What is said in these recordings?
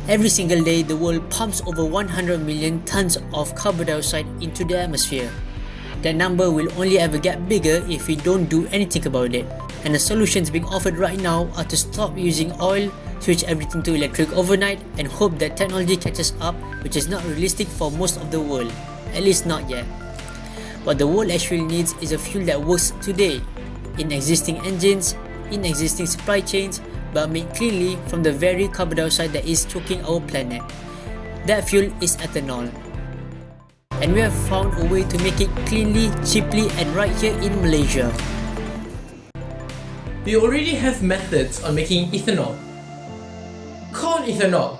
Every single day, the world pumps over 100 million tons of carbon dioxide into the atmosphere. That number will only ever get bigger if we don't do anything about it. And the solutions being offered right now are to stop using oil, switch everything to electric overnight, and hope that technology catches up, which is not realistic for most of the world, at least not yet. What the world actually needs is a fuel that works today, in existing engines, in existing supply chains, but made cleanly from the very carbon dioxide that is choking our planet. That fuel is ethanol. And we have found a way to make it cleanly, cheaply, and right here in Malaysia. We already have methods on making ethanol. Corn ethanol,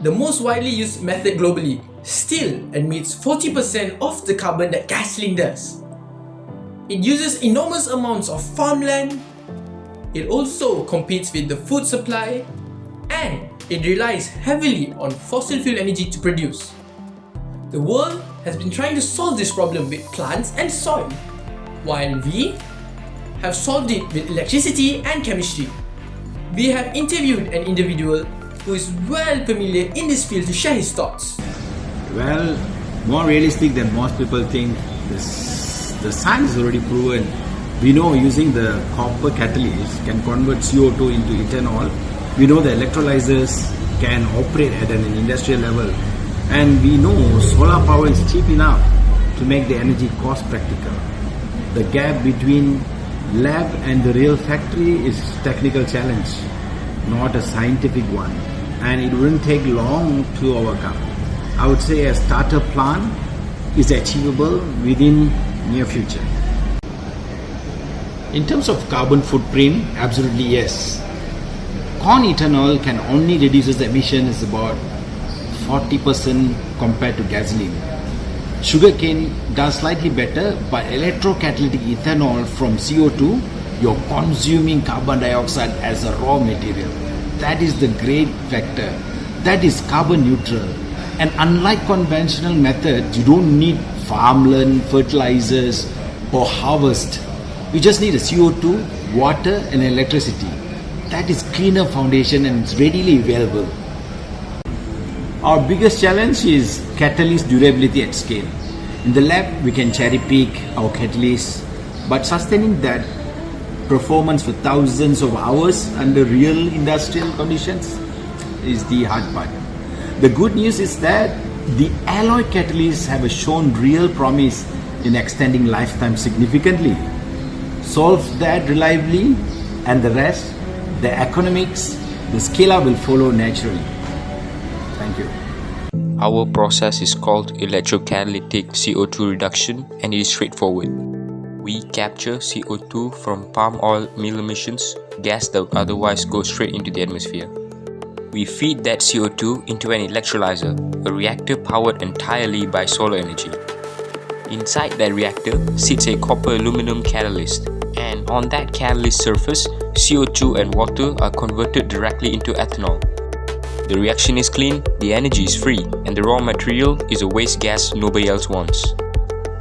the most widely used method globally, still emits 40% of the carbon that gasoline does. It uses enormous amounts of farmland, it also competes with the food supply, and it relies heavily on fossil fuel energy to produce. The world has been trying to solve this problem with plants and soil, while we have solved it with electricity and chemistry. We have interviewed an individual who is well familiar in this field to share his thoughts. Well, more realistic than most people think. The science is already proven. We know using the copper catalyst can convert CO2 into ethanol. We know the electrolyzers can operate at an industrial level. And we know solar power is cheap enough to make the energy cost practical. The gap between lab and the real factory is a technical challenge, not a scientific one. And it wouldn't take long to overcome. I would say a starter plan is achievable within near future. In terms of carbon footprint, absolutely yes. Corn ethanol can only reduce the emissions about 40% compared to gasoline. Sugarcane does slightly better, but electrocatalytic ethanol from CO2, you're consuming carbon dioxide as a raw material. That is the great factor. That is carbon neutral. And unlike conventional methods, you don't need farmland, fertilizers, or harvest. You just need a CO2, water, and electricity. That is cleaner foundation and it's readily available. Our biggest challenge is catalyst durability at scale. In the lab, we can cherry pick our catalysts, but sustaining that performance for thousands of hours under real industrial conditions is the hard part. The good news is that the alloy catalysts have shown real promise in extending lifetime significantly. Solve that reliably, and the rest, the economics, the scale-up will follow naturally. Thank you. Our process is called electrocatalytic CO2 reduction, and it is straightforward. We capture CO2 from palm oil mill emissions, gas that would otherwise go straight into the atmosphere. We feed that CO2 into an electrolyzer, a reactor powered entirely by solar energy. Inside that reactor sits a copper aluminum catalyst, and on that catalyst surface, CO2 and water are converted directly into ethanol. The reaction is clean, the energy is free, and the raw material is a waste gas nobody else wants.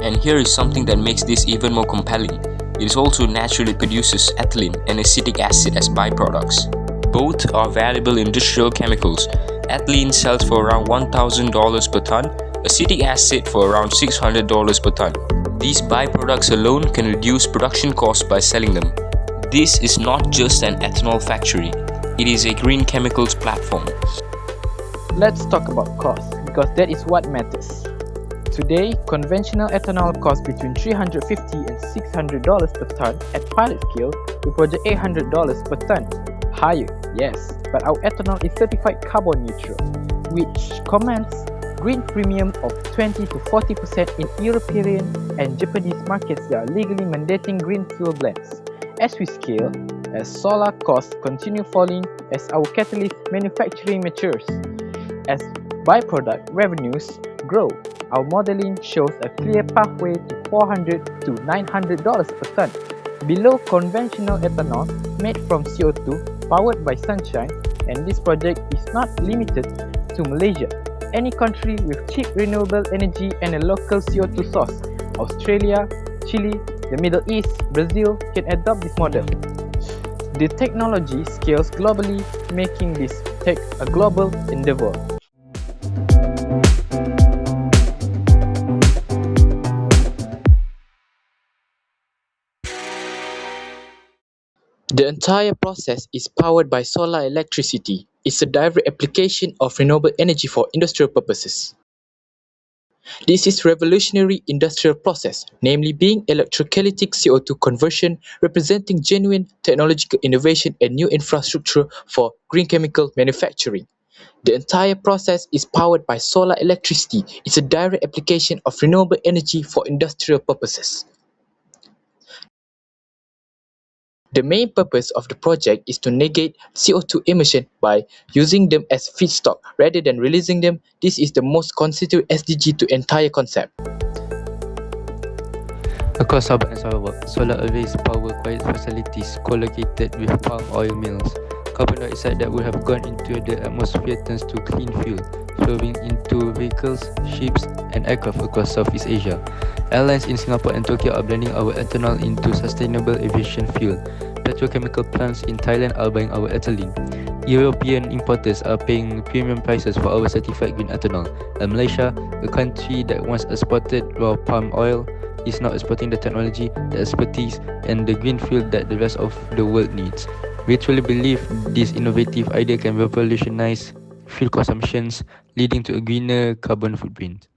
And here is something that makes this even more compelling. It also naturally produces ethylene and acetic acid as byproducts. Both are valuable industrial chemicals. Ethylene sells for around $1,000 per ton, acetic acid for around $600 per ton. These byproducts alone can reduce production costs by selling them. This is not just an ethanol factory, it is a green chemicals platform. Let's talk about cost, because that is what matters. Today, conventional ethanol costs between $350 and $600 per ton at pilot scale, with project $800 per ton. Higher, yes, but our ethanol is certified carbon neutral, which commands green premium of 20 to 40% in European and Japanese markets that are legally mandating green fuel blends. As we scale, as solar costs continue falling as our catalyst manufacturing matures, as byproduct revenues grow, our modeling shows a clear pathway to $400 to $900 per ton, below conventional ethanol made from CO2 powered by sunshine. And this project is not limited to Malaysia. Any country with cheap renewable energy and a local CO2 source, Australia, Chile, the Middle East, Brazil, can adopt this model. The technology scales globally, making this takes a global endeavor. The entire process is powered by solar electricity. It's a direct application of renewable energy for industrial purposes. This is revolutionary industrial process, namely being electrolytic CO2 conversion, representing genuine technological innovation and new infrastructure for green chemical manufacturing. The entire process is powered by solar electricity. It's a direct application of renewable energy for industrial purposes. The main purpose of the project is to negate CO2 emission by using them as feedstock rather than releasing them. This is the most constituent SDG to entire concept. Across Sabah and Sarawak, solar arrays power quiet facilities co-located with palm oil mills. Carbon dioxide that would have gone into the atmosphere turns to clean fuel, flowing into vehicles, ships, and aircraft across Southeast Asia. Airlines in Singapore and Tokyo are blending our ethanol into sustainable aviation fuel. Petrochemical plants in Thailand are buying our ethylene. European importers are paying premium prices for our certified green ethanol. And Malaysia, a country that once exported raw palm oil, is now exporting the technology, the expertise, and the green fuel that the rest of the world needs. We truly believe this innovative idea can revolutionize fuel consumptions, leading to a greener carbon footprint.